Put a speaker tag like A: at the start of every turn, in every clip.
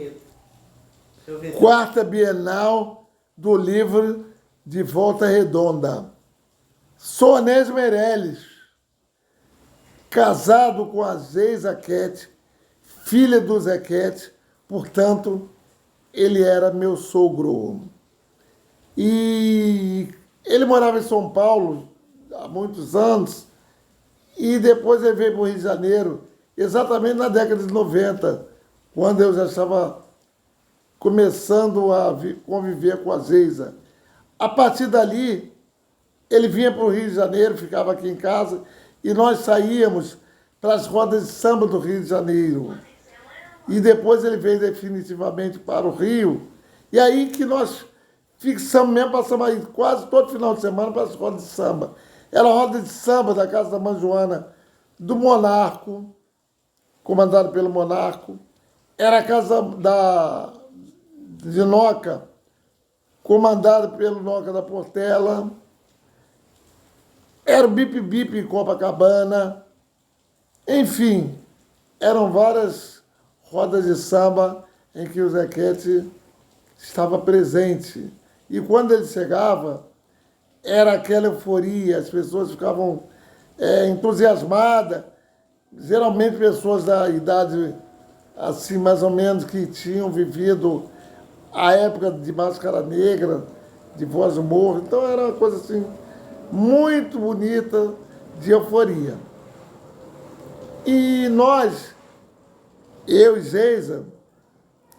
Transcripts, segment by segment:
A: enredo. Deixa eu ver.
B: Quarta Bienal do livro de Volta Redonda. Soares Meirelles, casado com a Geisa Quete, filha do Zequete, portanto, ele era meu sogro. E ele morava em São Paulo há muitos anos, e depois ele veio para o Rio de Janeiro, exatamente na década de 90, quando eu já estava começando a conviver com a Geisa. A partir dali, ele vinha para o Rio de Janeiro, ficava aqui em casa, e nós saíamos para as rodas de samba do Rio de Janeiro. E depois ele veio definitivamente para o Rio. E aí que nós fixamos mesmo, passamos aí quase todo final de semana para as rodas de samba. Era a roda de samba da Casa da Mãe Joana, do Monarco, comandado pelo Monarco. Era a Casa de Noca, comandada pelo Noca da Portela. Era o Bip Bip em Copacabana. Enfim, eram várias rodas de samba em que o Zequete estava presente. E quando ele chegava, era aquela euforia, as pessoas ficavam entusiasmadas, geralmente pessoas da idade, assim, mais ou menos, que tinham vivido a época de Máscara Negra, de Voz do Morro. Então era uma coisa assim, muito bonita, de euforia. E nós, eu e Geisa,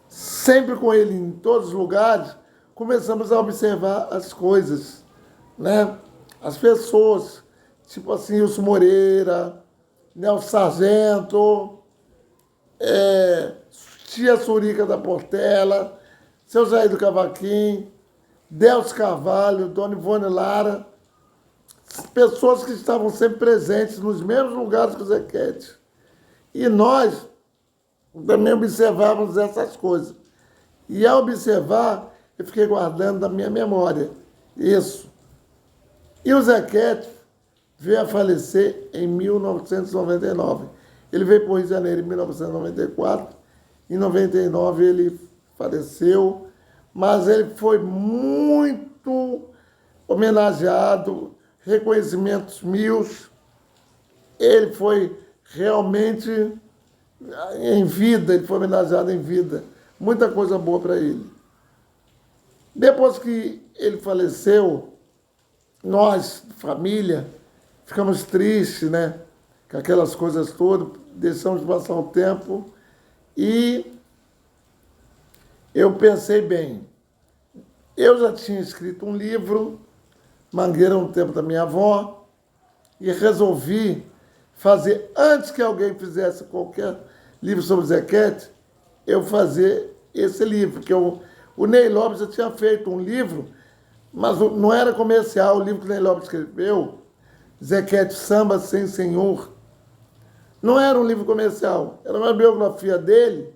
B: sempre com ele em todos os lugares, começamos a observar as coisas, né? As pessoas, tipo assim, Wilson Moreira, Nelson Sargento, Tia Surica da Portela, Seu Jair do Cavaquinho, Delcio Carvalho, Dona Ivone Lara, pessoas que estavam sempre presentes nos mesmos lugares que o Zequete. E nós também observávamos essas coisas. E ao observar, eu fiquei guardando na minha memória isso. E o Zequete veio a falecer em 1999. Ele veio para o Rio de Janeiro em 1994. Em 99 ele faleceu, mas ele foi muito homenageado, reconhecimentos mil. Ele foi realmente em vida, ele foi homenageado em vida. Muita coisa boa para ele. Depois que ele faleceu, nós, família, ficamos tristes, né? Com aquelas coisas todas, deixamos passar o tempo e eu pensei bem. Eu já tinha escrito um livro, Mangueira no Tempo da Minha Avó, e resolvi fazer, antes que alguém fizesse qualquer livro sobre Zequete, eu fazer esse livro, porque o Ney Lopes já tinha feito um livro, mas não era comercial. O livro que o Ney Lopes escreveu, Zequete Samba Sem Senhor, não era um livro comercial, era uma biografia dele,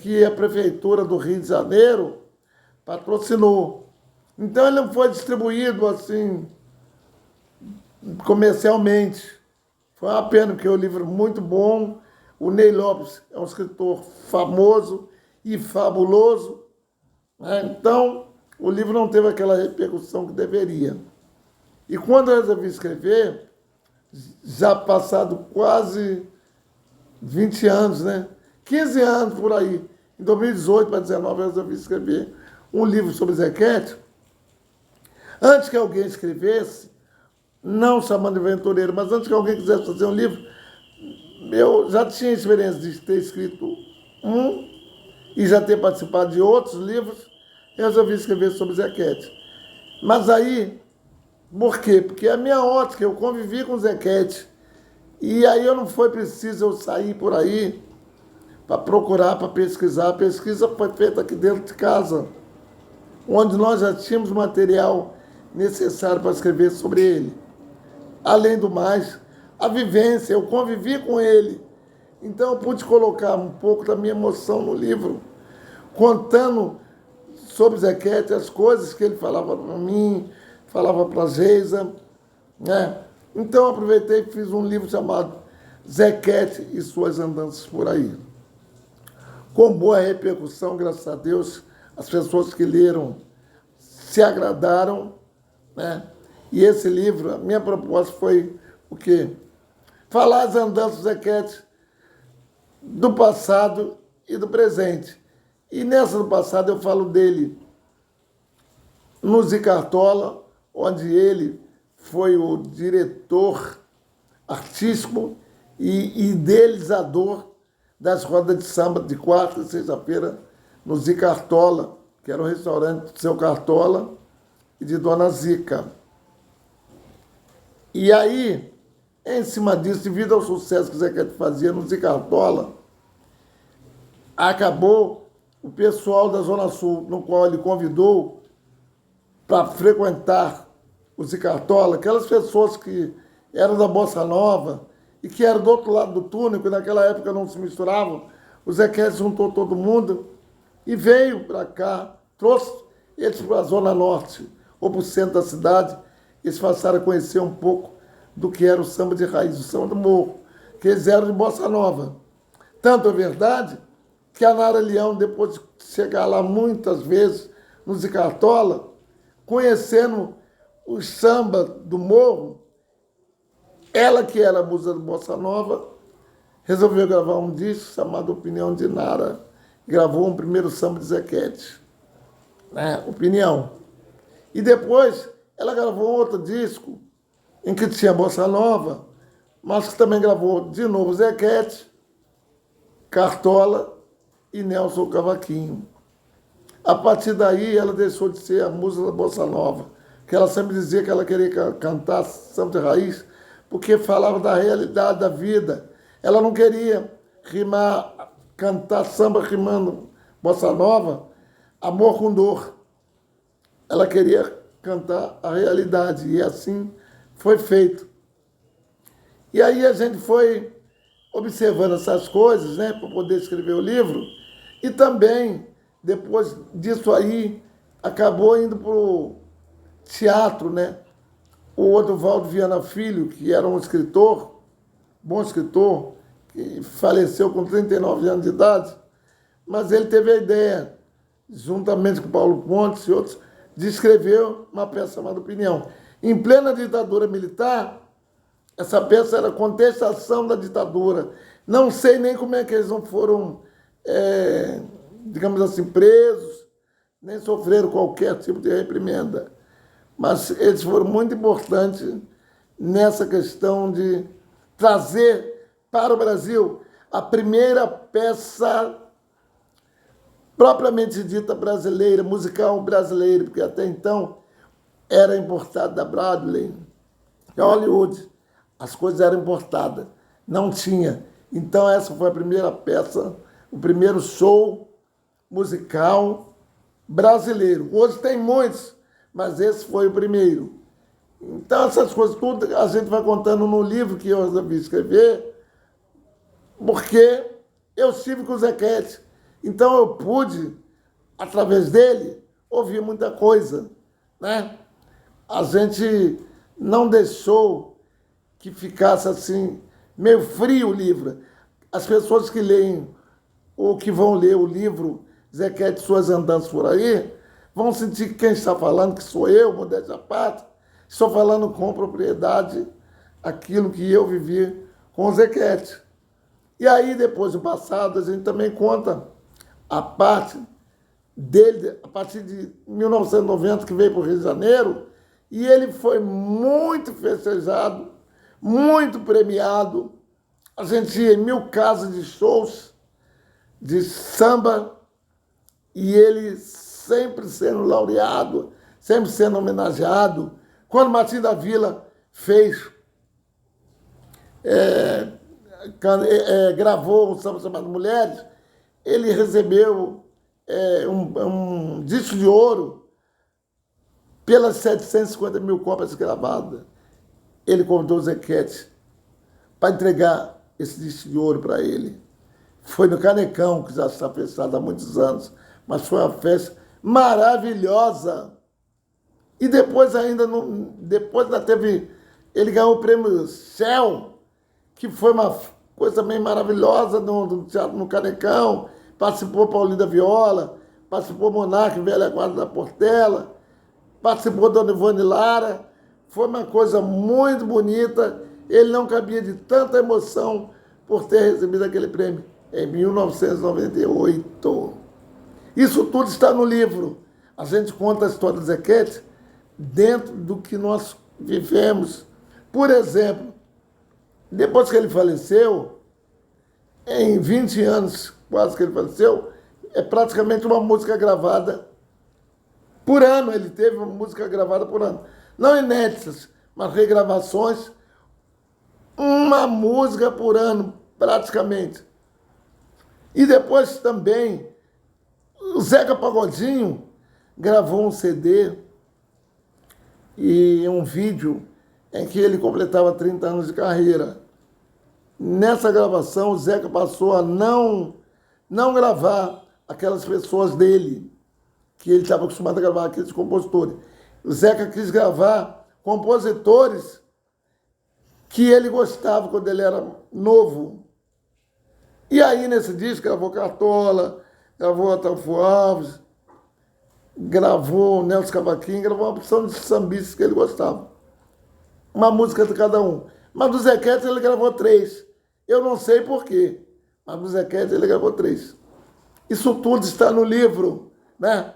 B: que a Prefeitura do Rio de Janeiro patrocinou. Então ele não foi distribuído assim comercialmente. Foi uma pena, porque é um livro muito bom. O Ney Lopes é um escritor famoso e fabuloso, né? Então o livro não teve aquela repercussão que deveria. E quando eu resolvi escrever, já passado quase 20 anos, né? 15 anos por aí, em 2018 para 2019, eu resolvi escrever um livro sobre Zequete. Antes que alguém escrevesse, não chamando de aventureiro, mas antes que alguém quisesse fazer um livro, eu já tinha experiência de ter escrito um e já ter participado de outros livros, eu resolvi escrever sobre Zequete. Mas aí, por quê? Porque a minha ótica, eu convivi com o Zequete, e aí não foi preciso eu sair por aí para procurar, para pesquisar. A pesquisa foi feita aqui dentro de casa, onde nós já tínhamos material necessário para escrever sobre ele. Além do mais, a vivência, eu convivi com ele, então eu pude colocar um pouco da minha emoção no livro, contando sobre Zequete, as coisas que ele falava para mim, falava para a Geisa, né? Então eu aproveitei e fiz um livro chamado Zequete e Suas Andanças por Aí. com boa repercussão, graças a Deus. As pessoas que leram se agradaram, né? E esse livro, a minha proposta foi o quê? Falar as andanças do Zequete do passado e do presente. E nessa do passado eu falo dele no Zicartola, onde ele foi o diretor artístico e idealizador das rodas de samba de quarta e sexta-feira no Zicartola, que era o restaurante do seu Cartola e de Dona Zica. E aí, em cima disso, devido ao sucesso que o Zequete fazia no Zicartola, acabou o pessoal da Zona Sul, no qual ele convidou para frequentar o Zicartola, aquelas pessoas que eram da Bossa Nova e que eram do outro lado do túnel, que naquela época não se misturavam, o Zequete juntou todo mundo e veio para cá, trouxe eles para a Zona Norte ou para o centro da cidade. Eles passaram a conhecer um pouco do que era o samba de raiz, o samba do morro, que eles eram de Bossa Nova. Tanto é verdade que a Nara Leão, depois de chegar lá muitas vezes no Zicartola, conhecendo o samba do morro, ela que era a musa do Bossa Nova, resolveu gravar um disco chamado Opinião de Nara. Gravou um primeiro samba de Zequete, né? Opinião. E depois ela gravou outro disco em que tinha Bossa Nova, mas que também gravou de novo Zequete, Cartola e Nelson Cavaquinho. A partir daí ela deixou de ser a musa da Bossa Nova, que ela sempre dizia que ela queria cantar samba de raiz, porque falava da realidade da vida. Ela não queria rimar, cantar samba rimando Bossa Nova, amor com dor. Ela queria cantar a realidade, e assim foi feito. E aí a gente foi observando essas coisas, né, para poder escrever o livro, e também, depois disso aí, acabou indo para o teatro, né? O Odovaldo Viana Filho, que era um escritor, bom escritor, que faleceu com 39 anos de idade, mas ele teve a ideia, juntamente com Paulo Pontes e outros, de escrever uma peça chamada Opinião. Em plena ditadura militar, essa peça era contestação da ditadura. Não sei nem como é que eles não foram, digamos assim, presos, nem sofreram qualquer tipo de reprimenda. Mas eles foram muito importantes nessa questão de trazer para o Brasil a primeira peça propriamente dita brasileira, musical brasileira, porque até então era importada da Broadway, Hollywood. As coisas eram importadas, não tinha. Então essa foi a primeira peça, o primeiro show musical brasileiro. Hoje tem muitos, mas esse foi o primeiro. Então essas coisas tudo a gente vai contando no livro que eu resolvi escrever, porque eu estive com o Zequete. Então eu pude, através dele, ouvir muita coisa, né? A gente não deixou que ficasse assim, meio frio o livro. As pessoas que leem ou que vão ler o livro Zequete e Suas Andanças por aí, vão sentir que quem está falando, que sou eu, modéstia à parte, estou falando com propriedade aquilo que eu vivi com o Zequete. E aí, depois do passado, a gente também conta a parte dele, a partir de 1990, que veio para o Rio de Janeiro, e ele foi muito festejado, muito premiado. A gente ia em 1000 casas de shows de samba, e ele sempre sendo laureado, sempre sendo homenageado. Quando Martim da Vila fez, gravou um samba chamado Mulheres, ele recebeu um disco de ouro pelas 750 mil cópias gravadas. Ele convidou o Zequete para entregar esse disco de ouro para ele. Foi no Canecão, que já está fechado há muitos anos, mas foi uma festa maravilhosa. E depois ainda teve, ele ganhou o prêmio Shell, que foi uma coisa também maravilhosa no teatro no Canecão, participou Paulinho da Viola, participou Monarca, Velha Guarda da Portela, participou Dona Ivone Lara. Foi uma coisa muito bonita. Ele não cabia de tanta emoção por ter recebido aquele prêmio em 1998. Isso tudo está no livro. A gente conta a história do Zequete dentro do que nós vivemos. Por exemplo, depois que ele faleceu, em 20 anos quase que ele faleceu, é praticamente uma música gravada por ano. Ele teve uma música gravada por ano. Não inéditas, mas regravações. Uma música por ano, praticamente. E depois também, o Zeca Pagodinho gravou um CD e um vídeo em que ele completava 30 anos de carreira. Nessa gravação, o Zeca passou a não gravar aquelas pessoas dele, que ele estava acostumado a gravar, aqueles compositores. O Zeca quis gravar compositores que ele gostava quando ele era novo. E aí, nesse disco, gravou Cartola, gravou Ataúfo Alves, gravou Nelson Cavaquinho, gravou uma opção de sambistas que ele gostava. Uma música de cada um. Mas do Zequete ele gravou 3. Eu não sei por quê, mas do Zequete ele gravou 3. Isso tudo está no livro, né?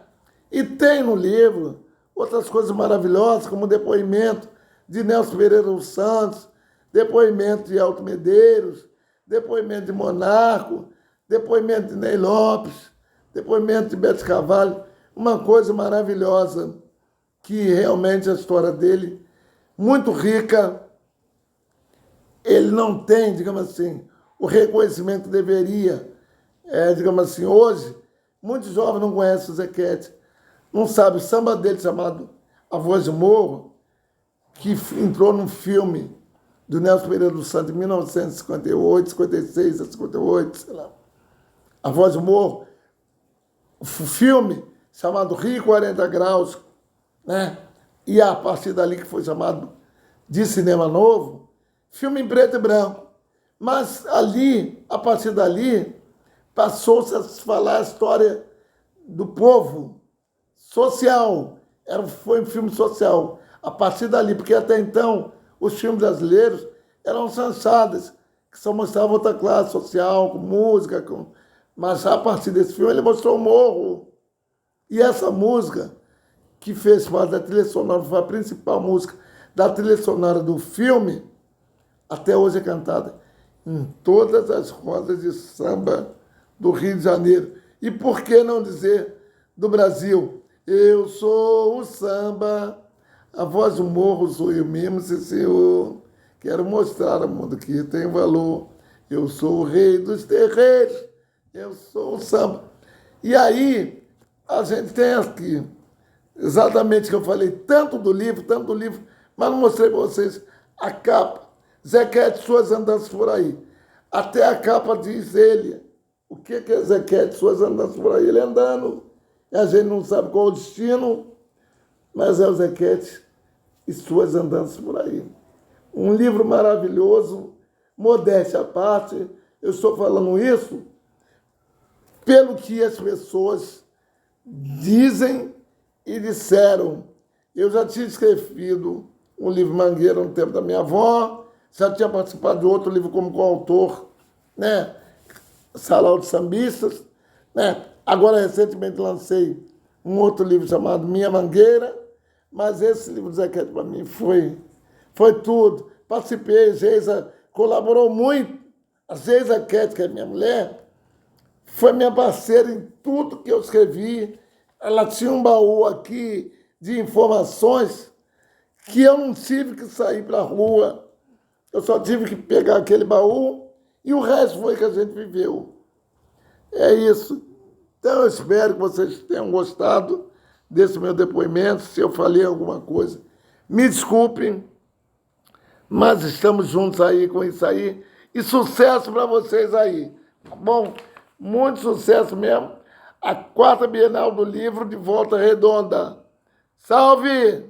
B: E tem no livro outras coisas maravilhosas, como o depoimento de Nelson Pereira dos Santos, depoimento de Alto Medeiros, depoimento de Monarco, depoimento de Ney Lopes, depoimento de Bete Carvalho. Uma coisa maravilhosa, que realmente a história dele, muito rica. Ele não tem, digamos assim, o reconhecimento que deveria. Digamos assim, hoje, muitos jovens não conhecem o Zequete, não sabem o samba dele chamado A Voz do Morro, que entrou num filme do Nelson Pereira dos Santos em 1958, 56, 58, sei lá. A Voz do Morro, o filme chamado Rio 40 Graus, né? E a partir dali que foi chamado de Cinema Novo, filme em preto e branco. Mas ali, a partir dali, passou-se a falar a história do povo social. Foi um filme social. A partir dali, porque até então os filmes brasileiros eram chanchadas, que só mostravam outra classe social, com música, mas a partir desse filme ele mostrou o morro. E essa música, que fez parte da trilha sonora, foi a principal música da trilha sonora do filme, até hoje é cantada em todas as rodas de samba do Rio de Janeiro. E por que não dizer do Brasil? Eu sou o samba, a voz do morro sou eu mesmo, sim, senhor. Quero mostrar ao mundo que tem valor. Eu sou o rei dos terreiros, eu sou o samba. E aí, a gente tem aqui, exatamente o que eu falei, tanto do livro, mas não mostrei para vocês a capa. Zequete, suas andanças por aí. Até a capa diz ele. O que é Zequete, suas andanças por aí? Ele andando. E a gente não sabe qual o destino, mas é o Zequete e suas andanças por aí. Um livro maravilhoso, modéstia à parte. Eu estou falando isso pelo que as pessoas dizem e disseram. Eu já tinha escrevido um livro Mangueira no tempo da minha avó, já tinha participado de outro livro como coautor, né? Sarau de Sambistas, né? Agora, recentemente, lancei um outro livro chamado Minha Mangueira, mas esse livro do Zequete, para mim, foi tudo. Participei, Geisa colaborou muito. A Geisa Quete, que é minha mulher, foi minha parceira em tudo que eu escrevi. Ela tinha um baú aqui de informações que eu não tive que sair para a rua. Eu só tive que pegar aquele baú e o resto foi que a gente viveu. É isso. Então, eu espero que vocês tenham gostado desse meu depoimento. Se eu falei alguma coisa, me desculpem, mas estamos juntos aí com isso aí. E sucesso para vocês aí, tá bom? Muito sucesso mesmo. A 4ª Bienal do Livro de Volta Redonda. Salve!